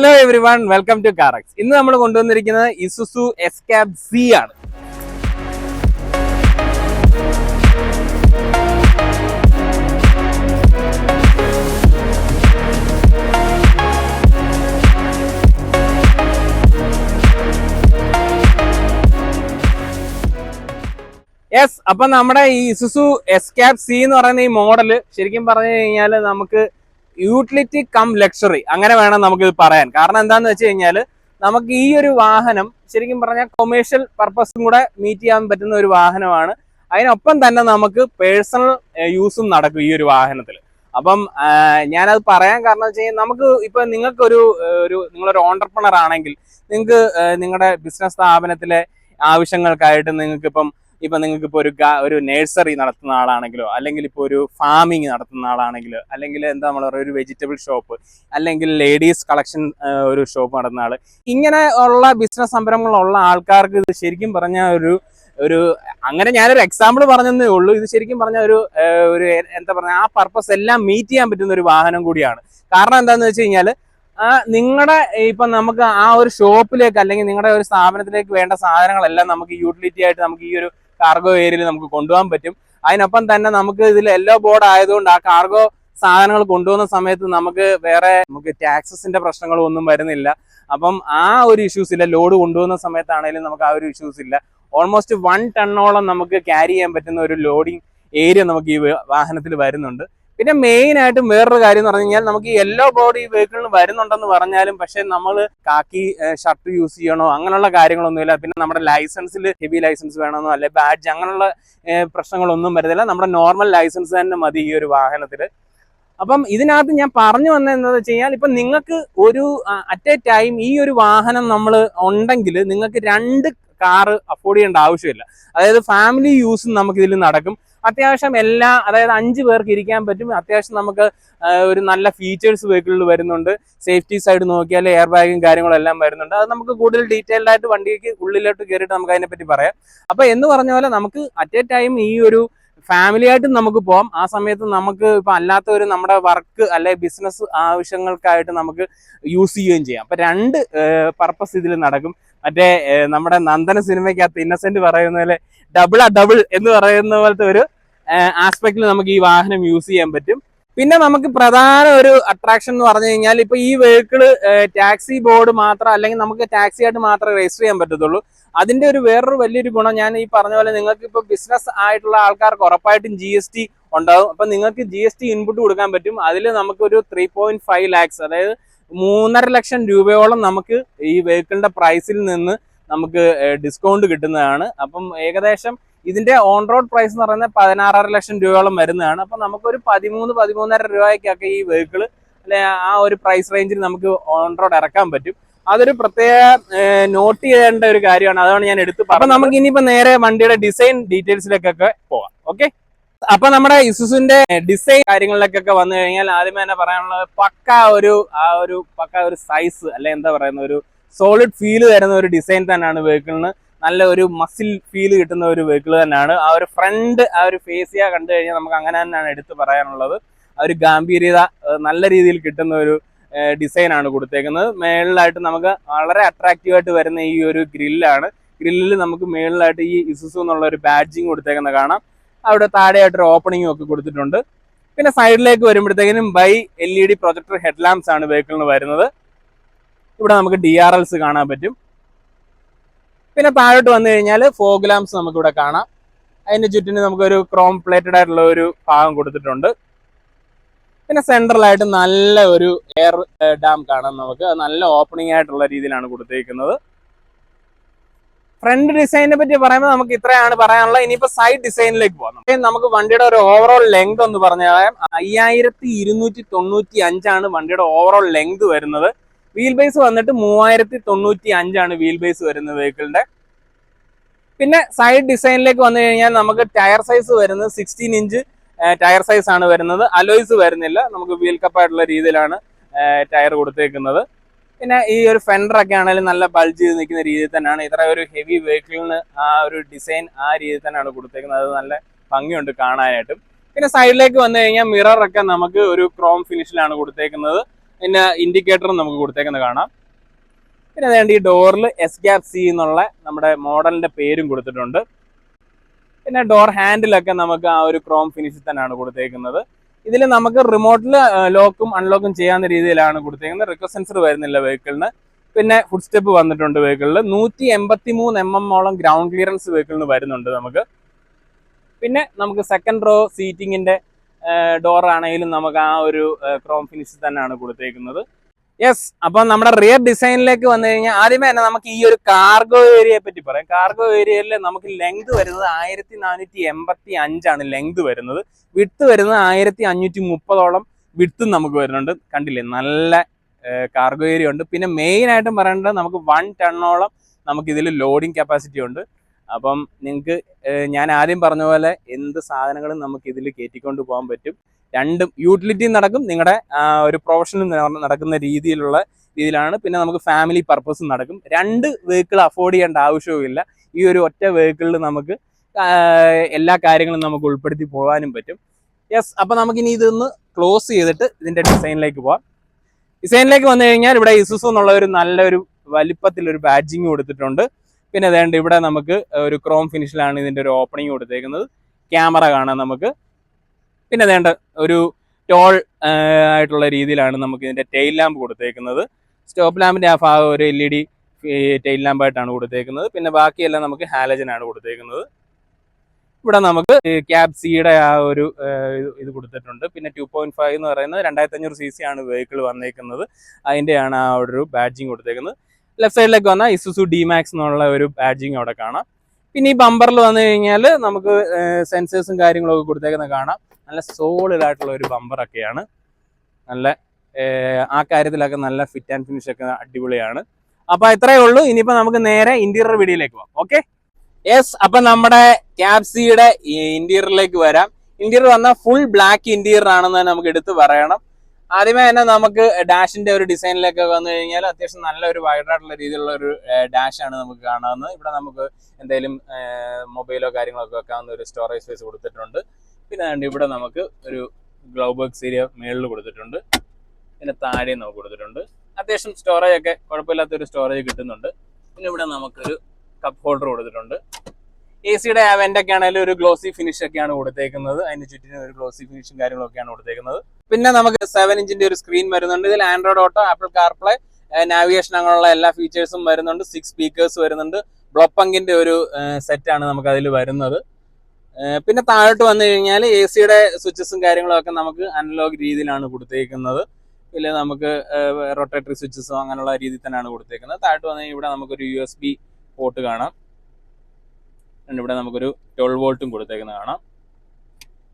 Hello everyone, welcome to കാറക്സ്. ഇന്ന് നമ്മൾ കൊണ്ടുവന്നിരിക്കുന്നത് ഇസുസു എസ്കാപ്പ് സി ആണ്. യെസ്, അപ്പൊ നമ്മുടെ ഈ ഇസുസു എസ്കാപ്പ് സി എന്ന് പറയുന്ന ഈ മോഡല് ശരിക്കും പറഞ്ഞു കഴിഞ്ഞാൽ നമുക്ക് യൂട്ടിലിറ്റി കം ലക്ഷറി അങ്ങനെ വേണം നമുക്ക് ഇത് പറയാൻ. കാരണം എന്താന്ന് വെച്ച് കഴിഞ്ഞാൽ നമുക്ക് ഈ ഒരു വാഹനം ശരിക്കും പറഞ്ഞാൽ കൊമേഴ്ഷ്യൽ പർപ്പസും കൂടെ മീറ്റ് ചെയ്യാൻ പറ്റുന്ന ഒരു വാഹനമാണ്. അതിനൊപ്പം തന്നെ നമുക്ക് പേഴ്സണൽ യൂസും നടക്കും ഈ ഒരു വാഹനത്തിൽ. അപ്പം ഞാനത് പറയാൻ കാരണം വെച്ച് കഴിഞ്ഞാൽ നമുക്ക് ഇപ്പൊ നിങ്ങൾക്കൊരു നിങ്ങളൊരു ഓണ്ടർപ്രണർ ആണെങ്കിൽ നിങ്ങൾക്ക് നിങ്ങളുടെ ബിസിനസ് സ്ഥാപനത്തിലെ ആവശ്യങ്ങൾക്കായിട്ട് നിങ്ങൾക്ക് ഒരു നഴ്സറി നടത്തുന്ന ആളാണെങ്കിലോ, അല്ലെങ്കിൽ ഇപ്പോൾ ഒരു ഫാമിംഗ് നടത്തുന്ന ആളാണെങ്കിലോ, അല്ലെങ്കിൽ എന്താ നമ്മൾ പറയുക ഒരു വെജിറ്റബിൾ ഷോപ്പ്, അല്ലെങ്കിൽ ലേഡീസ് കളക്ഷൻ ഒരു ഷോപ്പ് നടത്തുന്ന ആള്, ഇങ്ങനെ ഉള്ള ബിസിനസ് സംരംഭങ്ങളുള്ള ആൾക്കാർക്ക് ഇത് ശരിക്കും പറഞ്ഞ ഒരു അങ്ങനെ ഞാനൊരു എക്സാമ്പിൾ പറഞ്ഞതേ ഉള്ളൂ. ഇത് ശരിക്കും പറഞ്ഞ ഒരു എന്താ പറയുക ആ പർപ്പസ് എല്ലാം മീറ്റ് ചെയ്യാൻ പറ്റുന്ന ഒരു വാഹനം കൂടിയാണ്. കാരണം എന്താന്ന് വെച്ച് കഴിഞ്ഞാൽ നിങ്ങളുടെ ഇപ്പം നമുക്ക് ആ ഒരു ഷോപ്പിലേക്ക് അല്ലെങ്കിൽ നിങ്ങളുടെ ഒരു സ്ഥാപനത്തിലേക്ക് വേണ്ട സാധനങ്ങളെല്ലാം നമുക്ക് യൂട്ടിലിറ്റി ആയിട്ട് നമുക്ക് ഈ ഒരു കാർഗോ ഏരിയയിൽ നമുക്ക് കൊണ്ടുപോകാൻ പറ്റും. അതിനൊപ്പം തന്നെ നമുക്ക് ഇതിൽ യെല്ലോ ബോർഡ് ആയതുകൊണ്ട് ആ കാർഗോ സാധനങ്ങൾ കൊണ്ടുപോകുന്ന സമയത്ത് നമുക്ക് ടാക്സസിന്റെ പ്രശ്നങ്ങളും ഒന്നും വരുന്നില്ല. അപ്പം ആ ഒരു ഇഷ്യൂസ് ഇല്ല. ലോഡ് കൊണ്ടുപോകുന്ന സമയത്താണെങ്കിലും നമുക്ക് ആ ഒരു ഇഷ്യൂസ് ഇല്ല. ഓൾമോസ്റ്റ് 1 ടണ്ണോളം നമുക്ക് ക്യാരി ചെയ്യാൻ പറ്റുന്ന ഒരു ലോഡിങ് ഏരിയ നമുക്ക് ഈ വാഹനത്തിൽ വരുന്നുണ്ട്. പിന്നെ മെയിൻ ആയിട്ടും വേറൊരു കാര്യം എന്ന് പറഞ്ഞു കഴിഞ്ഞാൽ നമുക്ക് ഈ യെല്ലോ ബോർഡ് ഈ വെഹിക്കിളിന് വരുന്നുണ്ടെന്ന് പറഞ്ഞാലും പക്ഷെ നമ്മൾ കാക്കി ഷർട്ട് യൂസ് ചെയ്യണോ അങ്ങനെയുള്ള കാര്യങ്ങളൊന്നുമില്ല. പിന്നെ നമ്മുടെ ലൈസൻസിൽ ഹെവി ലൈസൻസ് വേണമെന്നോ അല്ലെ ബാഡ്ജ് അങ്ങനെയുള്ള പ്രശ്നങ്ങളൊന്നും വരുന്നില്ല. നമ്മുടെ നോർമൽ ലൈസൻസ് തന്നെ മതി ഈ ഒരു വാഹനത്തിൽ. അപ്പം ഇതിനകത്ത് ഞാൻ പറഞ്ഞു വന്നത് എന്താണെന്ന് വെച്ച് കഴിഞ്ഞാൽ ഇപ്പം നിങ്ങൾക്ക് ഒരു അറ്റ് എ ടൈം ഈ ഒരു വാഹനം നമ്മൾ ഉണ്ടെങ്കിൽ നിങ്ങൾക്ക് 2 കാറ് അഫോർഡ് ചെയ്യേണ്ട ആവശ്യമില്ല. അതായത് ഫാമിലി യൂസും നമുക്ക് ഇതിൽ നടക്കും. അത്യാവശ്യം അതായത് 5 പേർക്ക് ഇരിക്കാൻ പറ്റും. അത്യാവശ്യം നമുക്ക് ഒരു നല്ല ഫീച്ചേഴ്സ് വെഹിക്കിളിൽ വരുന്നുണ്ട്. സേഫ്റ്റി സൈഡ് നോക്കിയാൽ എയർ ബാഗും കാര്യങ്ങളും എല്ലാം വരുന്നുണ്ട്. അത് നമുക്ക് കൂടുതൽ ഡീറ്റെയിൽഡ് ആയിട്ട് വണ്ടിക്ക് ഉള്ളിലോട്ട് കയറിയിട്ട് നമുക്ക് അതിനെപ്പറ്റി പറയാം. അപ്പൊ എന്ന് പറഞ്ഞ പോലെ നമുക്ക് അറ്റ് എ ടൈം ഈ ഒരു ഫാമിലി ആയിട്ടും നമുക്ക് പോകാം. ആ സമയത്ത് നമുക്ക് ഇപ്പൊ അല്ലാത്ത നമ്മുടെ വർക്ക് അല്ലെ ബിസിനസ് ആവശ്യങ്ങൾക്കായിട്ട് നമുക്ക് യൂസ് ചെയ്യുകയും ചെയ്യാം. അപ്പൊ 2 പർപ്പസ് ഇതിൽ നടക്കും. മറ്റേ നമ്മുടെ നന്ദന സിനിമയ്ക്കകത്ത് ഇന്നസെന്റ് പറയുന്ന പോലെ ഡബിൾ എന്ന് പറയുന്ന പോലത്തെ ഒരു ആസ്പെക്റ്റിൽ നമുക്ക് ഈ വാഹനം യൂസ് ചെയ്യാൻ പറ്റും. പിന്നെ നമുക്ക് പ്രധാന ഒരു അട്രാക്ഷൻ എന്ന് പറഞ്ഞു കഴിഞ്ഞാൽ ഇപ്പൊ ഈ വെഹിക്കിള് ടാക്സി ബോർഡ് മാത്രം അല്ലെങ്കിൽ നമുക്ക് ടാക്സി ആയിട്ട് മാത്രമേ രജിസ്റ്റർ ചെയ്യാൻ പറ്റത്തുള്ളൂ. അതിന്റെ വേറൊരു വലിയൊരു ഗുണം ഞാൻ ഈ പറഞ്ഞ പോലെ നിങ്ങൾക്ക് ഇപ്പൊ ബിസിനസ് ആയിട്ടുള്ള ആൾക്കാർക്ക് ഉറപ്പായിട്ടും GST ഉണ്ടാവും. അപ്പൊ നിങ്ങൾക്ക് GST ഇൻപുട്ട് കൊടുക്കാൻ പറ്റും. അതിൽ നമുക്കൊരു 3.5 lakhs അതായത് 3.5 ലക്ഷം രൂപയോളം നമുക്ക് ഈ വെഹിക്കിളിന്റെ പ്രൈസിൽ നിന്ന് നമുക്ക് ഡിസ്കൗണ്ട് കിട്ടുന്നതാണ്. അപ്പം ഏകദേശം ഇതിന്റെ ഓൺ റോഡ് പ്രൈസ് എന്ന് പറയുന്നത് 16.5 ലക്ഷം രൂപയോളം വരുന്നതാണ്. അപ്പൊ നമുക്കൊരു 13-13.5 രൂപയ്ക്കൊക്കെ ഈ വെഹിക്കിൾ അല്ലെ ആ ഒരു പ്രൈസ് റേഞ്ചിൽ നമുക്ക് ഓൺ റോഡ് ഇറക്കാൻ പറ്റും. അതൊരു പ്രത്യേക നോട്ട് ചെയ്യേണ്ട ഒരു കാര്യമാണ്. അതാണ് ഞാൻ എടുത്ത് പറഞ്ഞത്. അപ്പൊ നമുക്ക് ഇനിയിപ്പോ നേരെ വണ്ടിയുടെ ഡിസൈൻ ഡീറ്റെയിൽസിലേക്കൊക്കെ പോവാം. ഓക്കെ, അപ്പൊ നമ്മുടെ ഇസുസുവിന്റെ ഡിസൈൻ കാര്യങ്ങളിലേക്കൊക്കെ വന്നു കഴിഞ്ഞാൽ ആദ്യമേ തന്നെ പറയാനുള്ളത് പക്ക ഒരു സൈസ് അല്ലെ എന്താ പറയുന്ന ഒരു സോളിഡ് ഫീല് തരുന്ന ഒരു ഡിസൈൻ തന്നെയാണ് വെഹിക്കിളിന്. നല്ല ഒരു മസിൽ ഫീല് കിട്ടുന്ന ഒരു വെഹിക്കിൾ തന്നെയാണ്. ആ ഒരു ഫ്രണ്ട് ആ ഒരു ഫേസിയ കണ്ടു കഴിഞ്ഞാൽ നമുക്ക് അങ്ങനെ തന്നെയാണ് എടുത്ത് പറയാനുള്ളത്. ആ ഒരു ഗാംഭീര്യത നല്ല രീതിയിൽ കിട്ടുന്ന ഒരു ഡിസൈൻ ആണ് കൊടുത്തേക്കുന്നത്. മേളിലായിട്ട് നമുക്ക് വളരെ അട്രാക്റ്റീവ് ആയിട്ട് വരുന്ന ഈ ഒരു ഗ്രില്ലിൽ നമുക്ക് മേളിലായിട്ട് ഈ ഇസുസു എന്നുള്ള ഒരു ബാഡ്ജിങ് കൊടുത്തേക്കുന്ന കാണാം. അവിടെ താഴെയായിട്ടൊരു ഓപ്പണിങ്ങും ഒക്കെ കൊടുത്തിട്ടുണ്ട്. പിന്നെ സൈഡിലേക്ക് വരുമ്പോഴത്തേക്കിനും LED പ്രൊജക്ടർ ഹെഡ് ലാംപ്സ് ആണ് വെഹിക്കിളിന് വരുന്നത്. ഇവിടെ നമുക്ക് DRLs കാണാൻ പറ്റും. പിന്നെ താഴോട്ട് വന്നു കഴിഞ്ഞാൽ ഫോഗ് ലാംപ്സ് നമുക്കിവിടെ കാണാം. അതിന്റെ ചുറ്റിന് നമുക്കൊരു ക്രോം പ്ലേറ്റഡ് ആയിട്ടുള്ള ഒരു ഭാഗം കൊടുത്തിട്ടുണ്ട്. പിന്നെ സെൻട്രലായിട്ട് നല്ല ഒരു എയർ ഡാം കാണാം നമുക്ക്. നല്ല ഓപ്പണിംഗ് ആയിട്ടുള്ള രീതിയിലാണ് കൊടുത്തേക്കുന്നത്. ഫ്രണ്ട് ഡിസൈനിനെ പറ്റി പറയുമ്പോൾ നമുക്ക് ഇത്രയാണ് പറയാനുള്ളത്. ഇനിയിപ്പോ സൈഡ് ഡിസൈനിലേക്ക് പോകാം. നമുക്ക് വണ്ടിയുടെ ഒരു ഓവറോൾ ലെങ്ത് എന്ന് പറഞ്ഞാൽ 5295 വണ്ടിയുടെ ഓവറോൾ ലെങ്ത് വരുന്നത്. വീൽ ബേസ് വന്നിട്ട് 3095 വീൽ ബേസ് വരുന്നത് വെഹിക്കിളിന്റെ. പിന്നെ സൈഡ് ഡിസൈനിലേക്ക് വന്നു കഴിഞ്ഞാൽ നമുക്ക് ടയർ സൈസ് വരുന്നത് 16 ഇഞ്ച് ടയർ സൈസ് ആണ് വരുന്നത്. അലോയ്സ് വരുന്നില്ല. നമുക്ക് വീൽ കപ്പായിട്ടുള്ള രീതിയിലാണ് ടയർ കൊടുത്തേക്കുന്നത്. പിന്നെ ഈ ഒരു ഫെൻഡർ ഒക്കെ ആണെങ്കിലും നല്ല ബൾജ് ചെയ്ത് നിൽക്കുന്ന രീതിയിൽ തന്നെയാണ്. ഇത്ര ഒരു ഹെവി വെഹിക്കിളിന് ആ ഒരു ഡിസൈൻ ആ രീതിയിൽ തന്നെയാണ് കൊടുത്തേക്കുന്നത്. അത് നല്ല ഭംഗിയുണ്ട് കാണാനായിട്ടും. പിന്നെ സൈഡിലേക്ക് വന്നു കഴിഞ്ഞാൽ മിറർ ഒക്കെ നമുക്ക് ഒരു ക്രോം ഫിനിഷിലാണ് കൊടുത്തേക്കുന്നത്. പിന്നെ ഇൻഡിക്കേറ്ററും നമുക്ക് കൊടുത്തേക്കുന്നത് കാണാം. പിന്നെ വേണ്ട ഈ ഡോറിൽ എസ്കാപ്പ് സി എന്നുള്ള നമ്മുടെ മോഡലിന്റെ പേരും കൊടുത്തിട്ടുണ്ട്. പിന്നെ ഡോർ ഹാൻഡിലൊക്കെ നമുക്ക് ആ ഒരു ക്രോം ഫിനിഷിൽ തന്നെയാണ് കൊടുത്തേക്കുന്നത്. ഇതിൽ നമുക്ക് റിമോട്ടിൽ ലോക്കും അൺലോക്കും ചെയ്യാവുന്ന രീതിയിലാണ് കൊടുത്തേക്കുന്നത്. റിക്വസ്റ്റ് സെൻസർ വരുന്നില്ല വെഹിക്കിളിന്. പിന്നെ ഫുഡ് സ്റ്റെപ്പ് വന്നിട്ടുണ്ട് വെഹിക്കിളിൽ. 183 mm ഓളം ഗ്രൗണ്ട് ക്ലിയറൻസ് വെഹിക്കിളിന് വരുന്നുണ്ട് നമുക്ക്. പിന്നെ നമുക്ക് സെക്കൻഡ് റോ സീറ്റിങ്ങിന്റെ ഡോർ ആണെങ്കിലും നമുക്ക് ആ ഒരു ക്രോം ഫിനിഷിൽ തന്നെയാണ് കൊടുത്തേക്കുന്നത്. യെസ്, അപ്പൊ നമ്മുടെ റിയർ ഡിസൈനിലേക്ക് വന്നു കഴിഞ്ഞാൽ ആദ്യമേ തന്നെ നമുക്ക് ഈ ഒരു കാർഗോ ഏരിയയെ പറ്റി പറയാം. കാർഗോ ഏരിയയിൽ നമുക്ക് ലെങ്ത് വരുന്നത് 1485 ലെങ്ത് വരുന്നത്. വിഡ്ത്ത് വരുന്നത് 1530 വിഡ്ത്തും നമുക്ക് വരുന്നുണ്ട്. കണ്ടില്ലേ, നല്ല കാർഗോ ഏരിയ ഉണ്ട്. പിന്നെ മെയിൻ ആയിട്ടും പറയേണ്ടത് നമുക്ക് 1 ടണ്ണോളം നമുക്ക് ഇതിൽ ലോഡിങ് കപ്പാസിറ്റി ഉണ്ട്. അപ്പം നിങ്ങൾക്ക് ഞാൻ ആദ്യം പറഞ്ഞ പോലെ എന്ത് സാധനങ്ങളും നമുക്ക് ഇതിൽ കയറ്റിക്കൊണ്ട് പോകാൻ പറ്റും. രണ്ടും യൂട്ടിലിറ്റി നടക്കും, നിങ്ങളുടെ ഒരു പ്രൊഫഷനും നടക്കുന്ന രീതിയിലാണ്. പിന്നെ നമുക്ക് ഫാമിലി പർപ്പസും നടക്കും. 2 വെഹിക്കിൾ അഫോർഡ് ചെയ്യേണ്ട ആവശ്യവുമില്ല. ഈ ഒരു ഒറ്റ വെഹിക്കിളിൽ നമുക്ക് എല്ലാ കാര്യങ്ങളും നമുക്ക് ഉൾപ്പെടുത്തി പോകാനും പറ്റും. യെസ്, അപ്പൊ നമുക്കിനി ഇതൊന്ന് ക്ലോസ് ചെയ്തിട്ട് ഇതിന്റെ ഡിസൈനിലേക്ക് പോവാം. ഡിസൈനിലേക്ക് വന്നു കഴിഞ്ഞാൽ ഇവിടെ ഇസുസു എന്നുള്ള ഒരു നല്ലൊരു വലിപ്പത്തിലൊരു ബാഡ്ജിങ് കൊടുത്തിട്ടുണ്ട്. പിന്നെ വേണ്ട ഇവിടെ നമുക്ക് ഒരു ക്രോം ഫിനിഷിലാണ് ഇതിന്റെ ഒരു ഓപ്പണിങ് കൊടുത്തേക്കുന്നത്. ക്യാമറ കാണാം നമുക്ക്. പിന്നെ വേണ്ട ഒരു ടോൾ ആയിട്ടുള്ള രീതിയിലാണ് നമുക്ക് ഇതിന്റെ ടെയിൽ ലാമ്പ് കൊടുത്തേക്കുന്നത്. സ്റ്റോപ്പ് ലാമ്പിന്റെ ആ ഭാഗം ഒരു LED ടെയിൽ ലാമ്പായിട്ടാണ് കൊടുത്തേക്കുന്നത്. പിന്നെ ബാക്കിയെല്ലാം നമുക്ക് ഹാലജൻ ആണ് കൊടുത്തേക്കുന്നത്. ഇവിടെ നമുക്ക് ക്യാബ് സിയുടെ ആ ഒരു ഇത് കൊടുത്തിട്ടുണ്ട്. പിന്നെ 2.5 എന്ന് പറയുന്നത് 2500 cc ആണ് വെഹിക്കിൾ വന്നേക്കുന്നത്. അതിൻ്റെയാണ് ആ ഒരു ബാഡ്ജിങ് കൊടുത്തേക്കുന്നത്. ലെഫ്റ്റ് സൈഡിലേക്ക് വന്നാൽ ഇസുസു ഡിമാക്സ് എന്നുള്ള ഒരു ബാഡ്ജിങ് അവിടെ കാണാം. പിന്നെ ഈ ബമ്പറിൽ വന്നു കഴിഞ്ഞാൽ നമുക്ക് സെൻസേഴ്സും കാര്യങ്ങളൊക്കെ കൊടുത്തേക്കുന്നത് കാണാം. നല്ല സോളിഡ് ആയിട്ടുള്ള ഒരു ബമ്പറൊക്കെയാണ്. നല്ല ആ കാര്യത്തിലൊക്കെ നല്ല ഫിറ്റ് ആൻഡ് ഫിനിഷ് ഒക്കെ അടിപൊളിയാണ്. അപ്പൊ ഇത്രയേ ഉള്ളൂ. ഇനിയിപ്പോ നമുക്ക് നേരെ ഇന്റീരിയർ വീഡിയോയിലേക്ക് പോകാം. ഓക്കെ, യെസ്, അപ്പൊ നമ്മുടെ ക്യാബ് സിയുടെ ഇന്റീരിയറിലേക്ക് വരാം. ഇന്റീരിയർ വന്നാൽ ഫുൾ ബ്ലാക്ക് ഇന്റീരിയർ ആണെന്ന് നമുക്ക് എടുത്ത് പറയണം. ആദ്യമേ തന്നെ നമുക്ക് ഡാഷിന്റെ ഒരു ഡിസൈനിലേക്ക് വന്നു കഴിഞ്ഞാൽ അത്യാവശ്യം നല്ലൊരു വൈഡായിട്ടുള്ള രീതിയിലുള്ള ഒരു ഡാഷ് ആണ് നമുക്ക് കാണാവുന്നത്. ഇവിടെ നമുക്ക് എന്തെങ്കിലും മൊബൈലോ കാര്യങ്ങളൊക്കെ വെക്കാവുന്ന ഒരു സ്റ്റോറേജ് സ്പേസ് കൊടുത്തിട്ടുണ്ട്. പിന്നെ ഇവിടെ നമുക്ക് ഒരു ഗ്ലൗ ബോക്സ് ഏരിയ മേളിൽ കൊടുത്തിട്ടുണ്ട്. പിന്നെ താഴെ നമുക്ക് കൊടുത്തിട്ടുണ്ട്. അത്യാവശ്യം സ്റ്റോറേജ് ഒക്കെ കുഴപ്പമില്ലാത്തൊരു സ്റ്റോറേജ് കിട്ടുന്നുണ്ട്. പിന്നെ ഇവിടെ നമുക്കൊരു കപ്പ് ഹോൾഡർ കൊടുത്തിട്ടുണ്ട്. AC-യുടെ ആ വെന്റൊക്കെ ആണെങ്കിലും ഒരു ഗ്ലോസി ഫിനിഷ് ഒക്കെയാണ് കൊടുത്തേക്കുന്നത്. അതിന് ചുറ്റിനും ഒരു ഗ്ലോസി ഫിനിഷും കാര്യങ്ങളൊക്കെയാണ് കൊടുത്തേക്കുന്നത്. പിന്നെ നമുക്ക് 7 ഇഞ്ചിന്റെ ഒരു സ്ക്രീൻ വരുന്നുണ്ട്. ഇതിൽ Android auto, apple CarPlay, navigation അങ്ങനെയുള്ള എല്ലാ ഫീച്ചേഴ്സും വരുന്നുണ്ട്. 6 സ്പീക്കേഴ്സ് വരുന്നുണ്ട്. ബ്ലോപ്പങ്കിന്റെ ഒരു സെറ്റാണ് നമുക്ക് അതിൽ വരുന്നത്. പിന്നെ താഴോട്ട് വന്നു കഴിഞ്ഞാൽ AC-യുടെ സ്വിച്ചസും കാര്യങ്ങളൊക്കെ നമുക്ക് അനലോഗ് രീതിയിലാണ് കൊടുത്തേക്കുന്നത്. പിന്നെ നമുക്ക് റൊട്ടേറ്ററി സ്വിച്ചസോ അങ്ങനെയുള്ള രീതിയിൽ തന്നെയാണ് കൊടുത്തേക്കുന്നത്. താഴോട്ട് വന്നു കഴിഞ്ഞാൽ ഇവിടെ നമുക്കൊരു USB പോർട്ട് കാണാം. ഇവിടെ നമുക്കൊരു 12 വോൾട്ടും കൊടുത്തേക്കുന്നത് കാണാം.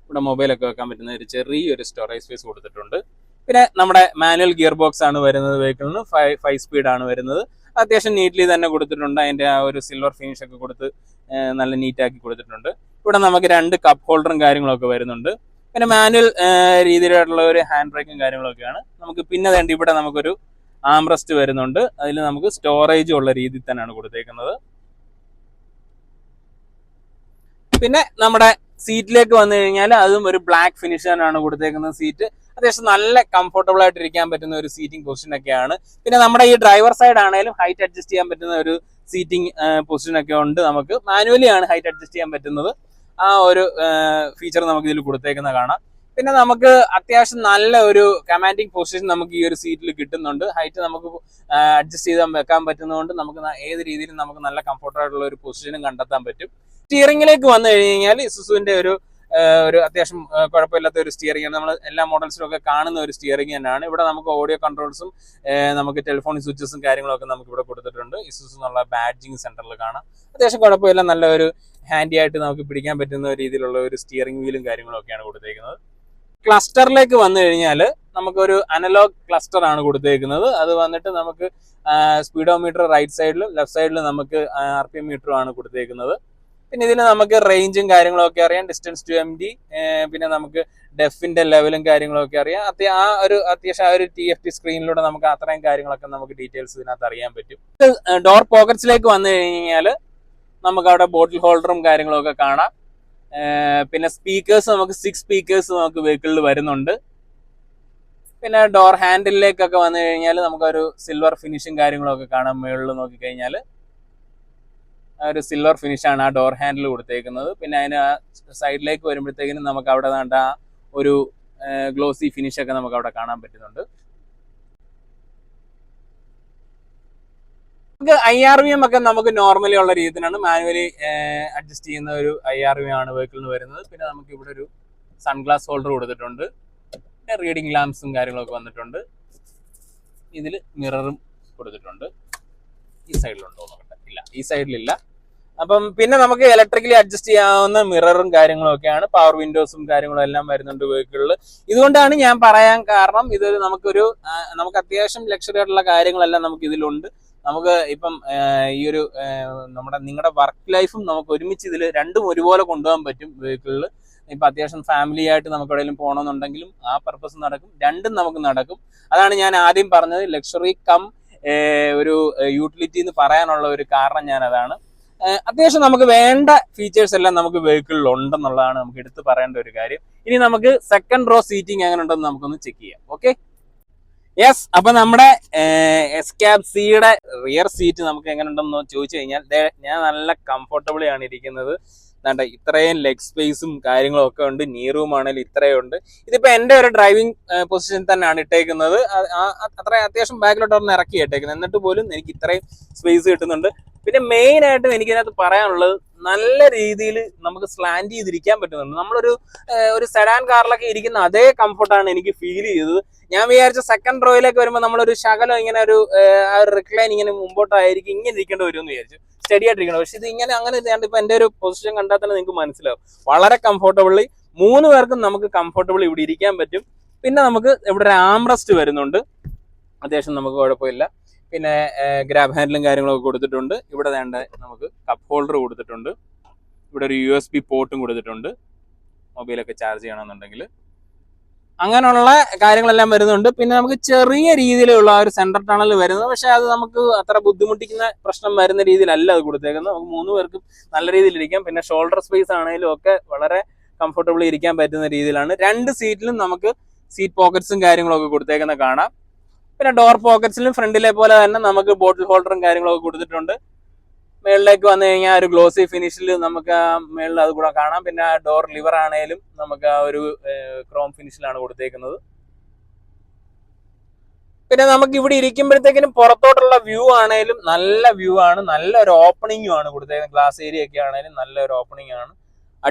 ഇവിടെ മൊബൈലൊക്കെ വെക്കാൻ പറ്റുന്ന ഒരു ചെറിയൊരു സ്റ്റോറേജ് സ്പേസ് കൊടുത്തിട്ടുണ്ട്. പിന്നെ നമ്മുടെ മാനുവൽ ഗിയർ ബോക്സ് ആണ് വരുന്നത്. വെഹിക്കിളിന് 5 സ്പീഡ് ആണ് വരുന്നത്. അത്യാവശ്യം നീറ്റ്ലി തന്നെ കൊടുത്തിട്ടുണ്ട്. അതിന്റെ ആ ഒരു സിൽവർ ഫിനിഷ് ഒക്കെ കൊടുത്ത് നല്ല നീറ്റാക്കി കൊടുത്തിട്ടുണ്ട്. ഇവിടെ നമുക്ക് 2 കപ്പ് ഹോൾഡറും കാര്യങ്ങളൊക്കെ വരുന്നുണ്ട്. പിന്നെ മാനുവൽ രീതിയിലുള്ള ഒരു ഹാൻഡ് ബ്രേക്കും കാര്യങ്ങളൊക്കെയാണ് നമുക്ക്. പിന്നെ വേണ്ടി ഇവിടെ നമുക്കൊരു ആംറസ്റ്റ് വരുന്നുണ്ട്. അതിൽ നമുക്ക് സ്റ്റോറേജ് ഉള്ള രീതിയിൽ തന്നെയാണ് കൊടുത്തേക്കുന്നത്. പിന്നെ നമ്മുടെ സീറ്റിലേക്ക് വന്നു കഴിഞ്ഞാൽ അതും ഒരു ബ്ലാക്ക് ഫിനിഷ് തന്നെയാണ് കൊടുത്തേക്കുന്നത്. സീറ്റ് അത്യാവശ്യം നല്ല കംഫർട്ടബിൾ ആയിട്ട് ഇരിക്കാൻ പറ്റുന്ന ഒരു സീറ്റിംഗ് പൊസിഷൻ ഒക്കെയാണ്. പിന്നെ നമ്മുടെ ഈ ഡ്രൈവർ സൈഡ് ആണെങ്കിലും ഹൈറ്റ് അഡ്ജസ്റ്റ് ചെയ്യാൻ പറ്റുന്ന ഒരു സീറ്റിംഗ് പൊസിഷൻ ഒക്കെ ഉണ്ട്. നമുക്ക് മാനുവലി ആണ് ഹൈറ്റ് അഡ്ജസ്റ്റ് ചെയ്യാൻ പറ്റുന്നത്. ആ ഒരു ഫീച്ചർ നമുക്ക് ഇതിൽ കൊടുത്തേക്കുന്ന കാണാം. പിന്നെ നമുക്ക് അത്യാവശ്യം നല്ല ഒരു കമാൻഡിങ് പൊസിഷൻ നമുക്ക് ഈ ഒരു സീറ്റിൽ കിട്ടുന്നുണ്ട്. ഹൈറ്റ് നമുക്ക് അഡ്ജസ്റ്റ് ചെയ്താൽ വെക്കാൻ പറ്റുന്നതുകൊണ്ട് നമുക്ക് ഏത് രീതിയിലും നമുക്ക് നല്ല കംഫർട്ടബിൾ ആയിട്ടുള്ള ഒരു പൊസിഷനും കണ്ടെത്താൻ പറ്റും. സ്റ്റിയറിംഗിലേക്ക് വന്നു കഴിഞ്ഞാൽ ഇസുസുവിന്റെ ഒരു അത്യാവശ്യം കുഴപ്പമില്ലാത്ത ഒരു സ്റ്റിയറിംഗ് ആണ്. നമ്മൾ എല്ലാ മോഡൽസിലും ഒക്കെ കാണുന്ന ഒരു സ്റ്റിയറിംഗ് തന്നെയാണ്. ഇവിടെ നമുക്ക് ഓഡിയോ കൺട്രോൾസും നമുക്ക് ടെലിഫോൺ സ്വിച്ചസും കാര്യങ്ങളൊക്കെ നമുക്ക് ഇവിടെ കൊടുത്തിട്ടുണ്ട്. ഇസുസു എന്നുള്ള ബാഡ്ജിങ് സെന്ററിൽ കാണാം. അത്യാവശ്യം കുഴപ്പമില്ല, നല്ല ഒരു ഹാൻഡി ആയിട്ട് നമുക്ക് പിടിക്കാൻ പറ്റുന്ന രീതിയിലുള്ള ഒരു സ്റ്റിയറിംഗ് വീലും കാര്യങ്ങളും ഒക്കെയാണ് കൊടുത്തേക്കുന്നത്. ക്ലസ്റ്ററിലേക്ക് വന്നു കഴിഞ്ഞാൽ നമുക്കൊരു അനലോഗ് ക്ലസ്റ്റർ ആണ് കൊടുത്തേക്കുന്നത്. അത് വന്നിട്ട് നമുക്ക് സ്പീഡോമീറ്റർ റൈറ്റ് സൈഡിലും ലെഫ്റ്റ് സൈഡിലും നമുക്ക് RPM മീറ്ററും ആണ് കൊടുത്തേക്കുന്നത്. പിന്നെ ഇതിന് നമുക്ക് റേഞ്ചും കാര്യങ്ങളൊക്കെ അറിയാം, ഡിസ്റ്റൻസ് ടു MD, പിന്നെ നമുക്ക് ഡെഫിന്റെ ലെവലും കാര്യങ്ങളൊക്കെ അറിയാം. ആ ഒരു അത്യാവശ്യം ആ ഒരു TFT സ്ക്രീനിലൂടെ നമുക്ക് അത്രയും കാര്യങ്ങളൊക്കെ നമുക്ക് ഡീറ്റെയിൽസ് ഇതിനകത്ത് അറിയാൻ പറ്റും. ഡോർ പോക്കറ്റ്സിലേക്ക് വന്നു കഴിഞ്ഞാൽ നമുക്ക് അവിടെ ബോട്ടിൽ ഹോൾഡറും കാര്യങ്ങളൊക്കെ കാണാം. പിന്നെ സ്പീക്കേഴ്സ് നമുക്ക് 6 സ്പീക്കേഴ്സ് നമുക്ക് വെഹിക്കിളിൽ വരുന്നുണ്ട്. പിന്നെ ഡോർ ഹാൻഡിലേക്കൊക്കെ വന്നു കഴിഞ്ഞാൽ നമുക്കൊരു സിൽവർ ഫിനിഷും കാര്യങ്ങളൊക്കെ കാണാം. മുകളിൽ നോക്കിക്കഴിഞ്ഞാൽ ഒരു സിൽവർ ഫിനിഷാണ് ആ ഡോർ ഹാൻഡിൽ കൊടുത്തേക്കുന്നത്. പിന്നെ അതിന് സൈഡിലേക്ക് വരുമ്പോഴത്തേക്കിനും നമുക്ക് അവിടെ വേണ്ട ഒരു ഗ്ലോസി ഫിനിഷ് ഒക്കെ നമുക്ക് അവിടെ കാണാൻ പറ്റുന്നുണ്ട്. നമുക്ക് IRVM ഒക്കെ നമുക്ക് നോർമലി ഉള്ള രീതിയിലാണ്, മാനുവലി അഡ്ജസ്റ്റ് ചെയ്യുന്ന ഒരു IRVM ആണ് വെഹിക്കിളിന് വരുന്നത്. പിന്നെ നമുക്ക് ഇവിടെ ഒരു സൺഗ്ലാസ് ഹോൾഡർ കൊടുത്തിട്ടുണ്ട്. പിന്നെ റീഡിംഗ് ലാംപ്സും കാര്യങ്ങളൊക്കെ വന്നിട്ടുണ്ട്. ഇതിൽ മിററും കൊടുത്തിട്ടുണ്ട്. ഈ സൈഡിലുണ്ടോ നോക്കട്ടെ, ഇല്ല, ഈ സൈഡിലില്ല. അപ്പം പിന്നെ നമുക്ക് ഇലക്ട്രിക്കലി അഡ്ജസ്റ്റ് ചെയ്യാവുന്ന മിററും കാര്യങ്ങളും ഒക്കെയാണ്. പവർ വിൻഡോസും കാര്യങ്ങളും എല്ലാം വരുന്നുണ്ട് വെഹിക്കിളിൽ. ഇതുകൊണ്ടാണ് ഞാൻ പറയാൻ കാരണം, ഇതൊരു നമുക്ക് അത്യാവശ്യം ലക്ഷറി ആയിട്ടുള്ള കാര്യങ്ങളെല്ലാം നമുക്ക് ഇതിലുണ്ട്. നമുക്ക് ഇപ്പം ഈ ഒരു നിങ്ങളുടെ വർക്ക് ലൈഫും നമുക്ക് ഒരുമിച്ച് ഇതിൽ രണ്ടും ഒരുപോലെ കൊണ്ടുപോകാൻ പറ്റും വെഹിക്കിളിൽ. ഇപ്പൊ അത്യാവശ്യം ഫാമിലി ആയിട്ട് നമുക്ക് എവിടെയെങ്കിലും പോകണമെന്നുണ്ടെങ്കിലും ആ പർപ്പസ് നടക്കും, രണ്ടും നമുക്ക് നടക്കും. അതാണ് ഞാൻ ആദ്യം പറഞ്ഞത്, ലക്ഷറി കം ഒരു യൂട്ടിലിറ്റി എന്ന് പറയാനുള്ള ഒരു കാരണം ഞാൻ അതാണ്. അത്യാവശ്യം നമുക്ക് വേണ്ട ഫീച്ചേഴ്സ് എല്ലാം നമുക്ക് വെഹിക്കിളിൽ ഉണ്ടെന്നുള്ളതാണ് നമുക്ക് എടുത്ത് പറയേണ്ട ഒരു കാര്യം. ഇനി നമുക്ക് സെക്കൻഡ് റോ സീറ്റിംഗ് എങ്ങനെ ഉണ്ടെന്ന് നമുക്കൊന്ന് ചെക്ക് ചെയ്യാം. Okay, yes. അപ്പൊ നമ്മുടെ എസ്കാപ്പ് സിയുടെ റിയർ സീറ്റ് നമുക്ക് എങ്ങനെ ഉണ്ടെന്ന് ചോദിച്ചു കഴിഞ്ഞാൽ ഞാൻ നല്ല കംഫർട്ടബിളി ആണ് ഇരിക്കുന്നത്. ഇത്രയും ലെഗ് സ്പേസും കാര്യങ്ങളും ഒക്കെ ഉണ്ട്. നീ റൂം ആണെങ്കിലും ഇത്രയും ഉണ്ട്. ഇതിപ്പോ എന്റെ ഒരു ഡ്രൈവിംഗ് പൊസിഷൻ തന്നെയാണ് ഇട്ടേക്കുന്നത്. അത്ര അത്യാവശ്യം ബാക്കിലോട്ട് ഇറക്കി ഇട്ടേക്കുന്നത്. എന്നിട്ട് പോലും എനിക്ക് ഇത്രയും സ്പേസ് കിട്ടുന്നുണ്ട്. പിന്നെ മെയിൻ ആയിട്ടും എനിക്കിതിനകത്ത് പറയാനുള്ളത്, നല്ല രീതിയിൽ നമുക്ക് സ്ലാൻഡ് ചെയ്തിരിക്കാൻ പറ്റുന്നുണ്ട്. നമ്മളൊരു സെഡാൻ കാറിലൊക്കെ ഇരിക്കുന്ന അതേ കംഫർട്ടാണ് എനിക്ക് ഫീൽ ചെയ്തത്. ഞാൻ വിചാരിച്ച സെക്കൻഡ് റോയിലേക്ക് വരുമ്പോൾ നമ്മളൊരു ശകലം ഇങ്ങനെ ഒരു റിക്ലൈൻ ഇങ്ങനെ മുമ്പോട്ടായിരിക്കും ഇങ്ങനെ ഇരിക്കേണ്ടി വരും എന്ന് വിചാരിച്ചു, സ്റ്റഡി ആയിട്ടിരിക്കണം. പക്ഷെ ഇത് അങ്ങനെ ഇപ്പൊ എന്റെ ഒരു പൊസിഷൻ കണ്ടാൽ തന്നെ നിങ്ങൾക്ക് മനസ്സിലാവും. വളരെ കംഫർട്ടബിളി 3 പേർക്കും നമുക്ക് കംഫർട്ടബിൾ ഇവിടെ ഇരിക്കാൻ പറ്റും. പിന്നെ നമുക്ക് ഇവിടെ ഒരു ആംറസ്റ്റ് വരുന്നുണ്ട്, അത്യാവശ്യം നമുക്ക് കുഴപ്പമില്ല. പിന്നെ ഗ്രാബ് ഹാൻഡിലും കാര്യങ്ങളൊക്കെ കൊടുത്തിട്ടുണ്ട്. ഇവിടെ വേണ്ട നമുക്ക് കപ്പ് ഹോൾഡർ കൊടുത്തിട്ടുണ്ട്. ഇവിടെ ഒരു USB പോർട്ടും കൊടുത്തിട്ടുണ്ട്, മൊബൈലൊക്കെ ചാർജ് ചെയ്യണമെന്നുണ്ടെങ്കിൽ. അങ്ങനെയുള്ള കാര്യങ്ങളെല്ലാം വരുന്നുണ്ട്. പിന്നെ നമുക്ക് ചെറിയ രീതിയിലുള്ള ഒരു സെന്റർ ടണൽ വരുന്നത്, പക്ഷെ അത് നമുക്ക് അത്ര ബുദ്ധിമുട്ടിക്കുന്ന പ്രശ്നം വരുന്ന രീതിയിലല്ല അത് കൊടുത്തേക്കുന്നത്. നമുക്ക് 3 പേർക്കും നല്ല രീതിയിൽ ഇരിക്കാം. പിന്നെ ഷോൾഡർ സ്പേസ് ആണെങ്കിലും ഒക്കെ വളരെ കംഫർട്ടബിളി ഇരിക്കാൻ പറ്റുന്ന രീതിയിലാണ്. 2 സീറ്റിലും നമുക്ക് സീറ്റ് പോക്കറ്റ്സും കാര്യങ്ങളൊക്കെ കൊടുത്തേക്കുന്ന കാണാം. പിന്നെ ഡോർ പോക്കറ്റ്സിലും ഫ്രണ്ടിലെ പോലെ തന്നെ നമുക്ക് ബോട്ടിൽ ഹോൾഡറും കാര്യങ്ങളൊക്കെ കൊടുത്തിട്ടുണ്ട്. മേളിലേക്ക് വന്നു കഴിഞ്ഞാൽ ഒരു ഗ്ലോസി ഫിനിഷിൽ നമുക്ക് ആ മേളിൽ അത് കൂടെ കാണാം. പിന്നെ ആ ഡോർ ലിവർ ആണെങ്കിലും നമുക്ക് ആ ഒരു ക്രോം ഫിനിഷിലാണ് കൊടുത്തേക്കുന്നത്. പിന്നെ നമുക്ക് ഇവിടെ ഇരിക്കുമ്പോഴത്തേക്കിനും പുറത്തോട്ടുള്ള വ്യൂ ആണെങ്കിലും നല്ല വ്യൂ ആണ്, നല്ലൊരു ഓപ്പണിംഗും ആണ് കൊടുത്തേക്കുന്നത്. ഗ്ലാസ് ഏരിയ ഒക്കെ ആണെങ്കിലും നല്ലൊരു ഓപ്പണിംഗ് ആണ്.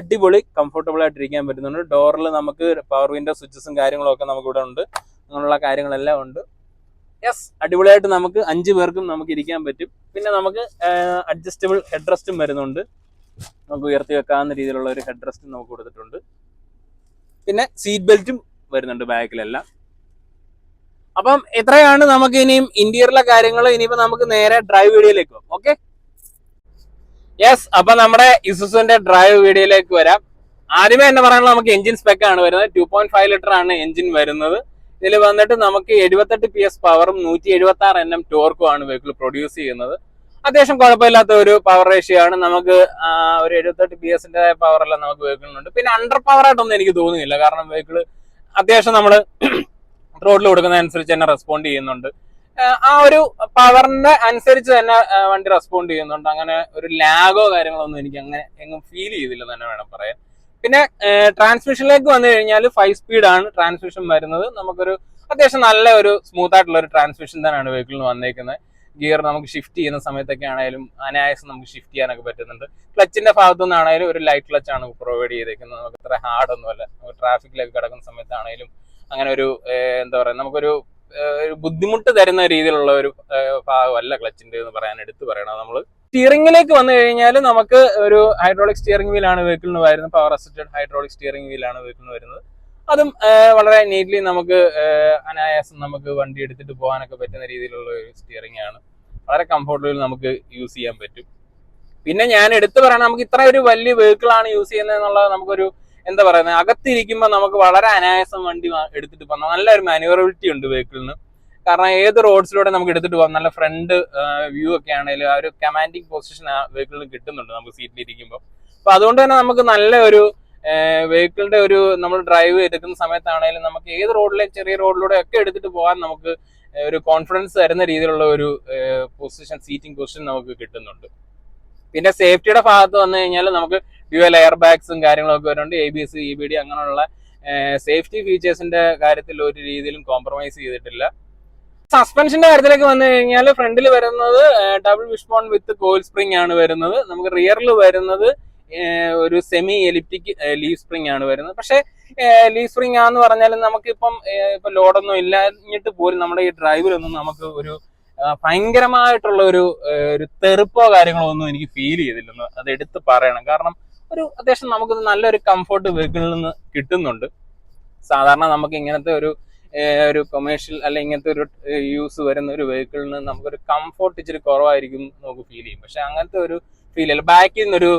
അടിപൊളി കംഫർട്ടബിൾ ആയിട്ട് ഇരിക്കാൻ പറ്റുന്നുണ്ട്. ഡോറിൽ നമുക്ക് പവർ വിൻഡോ സ്വിച്ചസും കാര്യങ്ങളും ഒക്കെ നമുക്ക് ഇവിടെ ഉണ്ട്. അങ്ങനെയുള്ള കാര്യങ്ങളെല്ലാം ഉണ്ട്. യെസ്, അടിപൊളിയായിട്ട് നമുക്ക് 5 പേർക്കും നമുക്ക് ഇരിക്കാൻ പറ്റും. പിന്നെ നമുക്ക് അഡ്ജസ്റ്റബിൾ ഹെഡ് റെസ്റ്റും വരുന്നുണ്ട്. നമുക്ക് ഉയർത്തി വെക്കാവുന്ന രീതിയിലുള്ള ഒരു ഹെഡ് റെസ്റ്റും നമുക്ക് കൊടുത്തിട്ടുണ്ട്. പിന്നെ സീറ്റ് ബെൽറ്റും വരുന്നുണ്ട് ബാക്കിലെല്ലാം. അപ്പം ഇത്രയാണ് നമുക്ക് ഇനിയും ഇന്റീരിയറിലെ കാര്യങ്ങൾ. ഇനിയിപ്പോ നമുക്ക് നേരെ ഡ്രൈവ് വീഡിയോയിലേക്ക് പോകും. Okay, yes. അപ്പൊ നമ്മുടെ ഇസുസുവിന്റെ ഡ്രൈവ് വീഡിയോയിലേക്ക് വരാം. ആദ്യമേ തന്നെ പറയാനുള്ള നമുക്ക് എഞ്ചിൻ സ്പെക്ക് ആണ് വരുന്നത്. 2.5 ലിറ്റർ ആണ് എഞ്ചിൻ വരുന്നത്. ഇതിൽ വന്നിട്ട് നമുക്ക് 78 PS പവറും 176 Nm ടോർക്കും ആണ് വെഹിക്കിൾ പ്രൊഡ്യൂസ് ചെയ്യുന്നത്. അത്യാവശ്യം കുഴപ്പമില്ലാത്ത ഒരു പവർ റേഷ്യോ ആണ്. നമുക്ക് ഒരു 78 PS പവറെല്ലാം നമുക്ക് വെഹിക്കിളിനുണ്ട്. പിന്നെ അണ്ടർ പവർ ആയിട്ടൊന്നും എനിക്ക് തോന്നുന്നില്ല, കാരണം വെഹിക്കിൾ അത്യാവശ്യം നമ്മൾ റോഡിൽ കൊടുക്കുന്നതനുസരിച്ച് തന്നെ റെസ്പോണ്ട് ചെയ്യുന്നുണ്ട്. ആ ഒരു പവറിന്റെ അനുസരിച്ച് തന്നെ വണ്ടി റെസ്പോണ്ട് ചെയ്യുന്നുണ്ട്. അങ്ങനെ ഒരു ലാഗോ കാര്യങ്ങളൊന്നും എനിക്ക് അങ്ങനെ എങ്ങും ഫീൽ ചെയ്തില്ലെന്ന് തന്നെ വേണം പറയാൻ. പിന്നെ ട്രാൻസ്മിഷനിലേക്ക് വന്നു കഴിഞ്ഞാൽ 5 സ്പീഡ് ആണ് ട്രാൻസ്മിഷൻ വരുന്നത്. നമുക്കൊരു അത്യാവശ്യം നല്ല ഒരു സ്മൂത്ത് ആയിട്ടുള്ള ഒരു ട്രാൻസ്മിഷൻ തന്നെയാണ് വെഹിക്കിളിന് വന്നേക്കുന്നത്. ഗിയർ നമുക്ക് ഷിഫ്റ്റ് ചെയ്യുന്ന സമയത്തൊക്കെ ആണെങ്കിലും അനായാസം നമുക്ക് ഷിഫ്റ്റ് ചെയ്യാനൊക്കെ പറ്റുന്നുണ്ട്. ക്ലച്ചിന്റെ ഭാഗത്തു നിന്നാണെങ്കിലും ഒരു ലൈറ്റ് ക്ലച്ച് ആണ് പ്രൊവൈഡ് ചെയ്തേക്കുന്നത്. നമുക്ക് ഇത്ര ഹാർഡ് ഒന്നുമല്ല. നമുക്ക് ട്രാഫിക്കിലേക്ക് കിടക്കുന്ന സമയത്താണെങ്കിലും അങ്ങനെ ഒരു എന്താ പറയുക, നമുക്കൊരു ബുദ്ധിമുട്ട് തരുന്ന രീതിയിലുള്ള ഒരു ഭാഗമല്ല ക്ലച്ചിന്റെ എന്ന് പറയാൻ എടുത്തു പറയണം. നമ്മൾ സ്റ്റിയറിംഗിലേക്ക് വന്നു കഴിഞ്ഞാൽ നമുക്ക് ഒരു ഹൈഡ്രോളിക് സ്റ്റിയറിംഗ് വീലാണ് വെഹിക്കിളിന് വരുന്നത്. പവർ അസിസ്റ്റഡ് ഹൈഡ്രോളിക് സ്റ്റിയറിംഗ് വീലാണ് വെഹിക്കിളിന് വരുന്നത്. അതും വളരെ നീറ്റ്ലി നമുക്ക് അനായാസം നമുക്ക് വണ്ടി എടുത്തിട്ട് പോകാനൊക്കെ പറ്റുന്ന രീതിയിലുള്ള ഒരു സ്റ്റിയറിംഗ് ആണ്. വളരെ കംഫർട്ടബിൾ നമുക്ക് യൂസ് ചെയ്യാൻ പറ്റും. പിന്നെ ഞാൻ എടുത്തു പറയണം, നമുക്ക് ഇത്ര ഒരു വലിയ വെഹിക്കിളാണ് യൂസ് ചെയ്യുന്നത് എന്നുള്ളത് നമുക്കൊരു എന്താ പറയുന്നത്, അകത്തിരിക്കുമ്പോൾ നമുക്ക് വളരെ അനായാസം വണ്ടി എടുത്തിട്ട് പോകാം. നല്ലൊരു മാനുവറബിലിറ്റി ഉണ്ട് വെഹിക്കിളിന്. കാരണം ഏത് റോഡ്സിലൂടെ നമുക്ക് എടുത്തിട്ട് പോകാം. നല്ല ഫ്രണ്ട് വ്യൂ ഒക്കെ ആണെങ്കിലും ആ ഒരു കമാൻഡിങ് പൊസിഷൻ ആ വെഹിക്കിളിന് കിട്ടുന്നുണ്ട് നമുക്ക് സീറ്റിൽ ഇരിക്കുമ്പോൾ. അപ്പൊ അതുകൊണ്ട് തന്നെ നമുക്ക് നല്ല ഒരു വെഹിക്കിളിന്റെ ഒരു നമ്മൾ ഡ്രൈവ് എടുക്കുന്ന സമയത്താണെങ്കിലും നമുക്ക് ഏത് റോഡിലെ ചെറിയ റോഡിലൂടെ ഒക്കെ എടുത്തിട്ട് പോകാൻ നമുക്ക് ഒരു കോൺഫിഡൻസ് തരുന്ന രീതിയിലുള്ള ഒരു പൊസിഷൻ, സീറ്റിംഗ് പൊസിഷൻ നമുക്ക് കിട്ടുന്നുണ്ട്. പിന്നെ സേഫ്റ്റിയുടെ ഭാഗത്ത് വന്നു കഴിഞ്ഞാൽ നമുക്ക് ഡ്യുവൽ എയർ ബാഗ്സും കാര്യങ്ങളൊക്കെ വരുന്നുണ്ട്. ABS, EBD അങ്ങനെയുള്ള സേഫ്റ്റി ഫീച്ചേഴ്സിന്റെ കാര്യത്തിൽ ഒരു രീതിയിലും കോംപ്രമൈസ് ചെയ്തിട്ടില്ല. സസ്പെൻഷന്റെ കാര്യത്തിലേക്ക് വന്നു കഴിഞ്ഞാൽ ഫ്രണ്ടിൽ വരുന്നത് ഡബിൾ വിഷ്ബോൺ വിത്ത് കോയിൽ സ്പ്രിംഗ് ആണ് വരുന്നത്. നമുക്ക് റിയറിൽ വരുന്നത് ഒരു സെമി എലിപ്റ്റിക് ലീഫ് സ്പ്രിംഗ് ആണ് വരുന്നത്. പക്ഷേ ലീഫ് സ്പ്രിംഗ് ആന്ന് പറഞ്ഞാലും നമുക്കിപ്പം ഇപ്പൊ ലോഡൊന്നും ഇല്ലാഞ്ഞിട്ട് പോലും നമ്മുടെ ഈ ഡ്രൈവിലൊന്നും നമുക്ക് ഒരു ഭയങ്കരമായിട്ടുള്ള ഒരു തെറുപ്പോ കാര്യങ്ങളോ ഒന്നും എനിക്ക് ഫീൽ ചെയ്തില്ലെന്ന് അത് എടുത്ത് പറയണം. കാരണം ഒരു അത്യാവശ്യം നമുക്ക് നല്ലൊരു കംഫോർട്ട് വെഹിക്കിളിൽ നിന്ന് കിട്ടുന്നുണ്ട്. സാധാരണ നമുക്ക് ഇങ്ങനത്തെ ഒരു കൊമേഴ്ഷ്യൽ അല്ലെ ഇങ്ങനത്തെ ഒരു യൂസ് വരുന്ന ഒരു വെഹിക്കിളിന് നമുക്കൊരു കംഫോർട്ട് ഇച്ചിരി കുറവായിരിക്കും നമുക്ക് ഫീൽ ചെയ്യും. പക്ഷെ അങ്ങനത്തെ ഒരു ഫീൽ അല്ല. ബാക്കിൽ നിന്നൊരു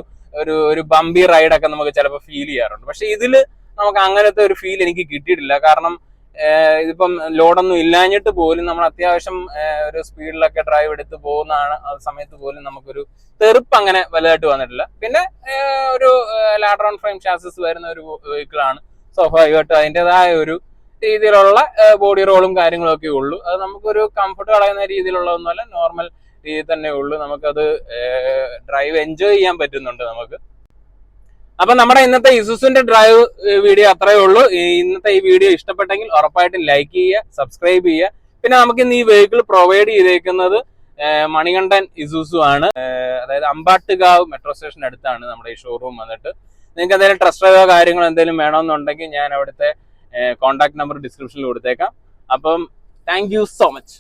ഒരു ബമ്പി റൈഡൊക്കെ നമുക്ക് ചിലപ്പോൾ ഫീൽ ചെയ്യാറുണ്ട്. പക്ഷെ ഇതില് നമുക്ക് അങ്ങനത്തെ ഒരു ഫീൽ എനിക്ക് കിട്ടിയിട്ടില്ല. കാരണം ഇതിപ്പം ലോഡൊന്നും ഇല്ലാഞ്ഞിട്ട് പോലും നമ്മൾ അത്യാവശ്യം ഒരു സ്പീഡിലൊക്കെ ഡ്രൈവ് എടുത്ത് പോകുന്നതാണ് ആ സമയത്ത് പോലും നമുക്കൊരു തെറുപ്പ് അങ്ങനെ വലുതായിട്ട് വന്നിട്ടില്ല. പിന്നെ ഒരു ലാഡർ ഓൺ ഫ്രെയിം ഷാസിസ് വരുന്ന ഒരു വെഹിക്കിളാണ്. സ്വാഭാവികമായിട്ടും അതിൻ്റെതായ ഒരു രീതിയിലുള്ള ബോഡി റോളും കാര്യങ്ങളും ഒക്കെ ഉള്ളൂ. അത് നമുക്കൊരു കംഫർട്ട് കളയുന്ന രീതിയിലുള്ളതൊന്നുമല്ല, നോർമൽ രീതിയിൽ തന്നെ ഉള്ളൂ. നമുക്കത് ഡ്രൈവ് എൻജോയ് ചെയ്യാൻ പറ്റുന്നുണ്ട് നമുക്ക്. അപ്പൊ നമ്മുടെ ഇന്നത്തെ ഇസുസുന്റെ ഡ്രൈവ് വീഡിയോ അത്രയേ ഉള്ളൂ. ഇന്നത്തെ ഈ വീഡിയോ ഇഷ്ടപ്പെട്ടെങ്കിൽ ഉറപ്പായിട്ടും ലൈക്ക് ചെയ്യുക, സബ്സ്ക്രൈബ് ചെയ്യുക. പിന്നെ നമുക്ക് ഇന്ന് ഈ വെഹിക്കിൾ പ്രൊവൈഡ് ചെയ്തേക്കുന്നത് മണികണ്ഠൻ ഇസുസു ആണ്. അതായത് അമ്പാട്ടുകാവ് മെട്രോ സ്റ്റേഷൻ അടുത്താണ് നമ്മുടെ ഈ ഷോറൂം വന്നിട്ട്. നിങ്ങൾക്ക് എന്തെങ്കിലും ട്രസ്റ്റ് ഡ്രൈവോ കാര്യങ്ങളോ എന്തെങ്കിലും വേണമെന്നുണ്ടെങ്കിൽ ഞാൻ അവിടുത്തെ കോൺടാക്ട് നമ്പർ ഡിസ്ക്രിപ്ഷനിൽ കൊടുത്തേക്കാം. അപ്പം താങ്ക് യു സോ മച്ച്.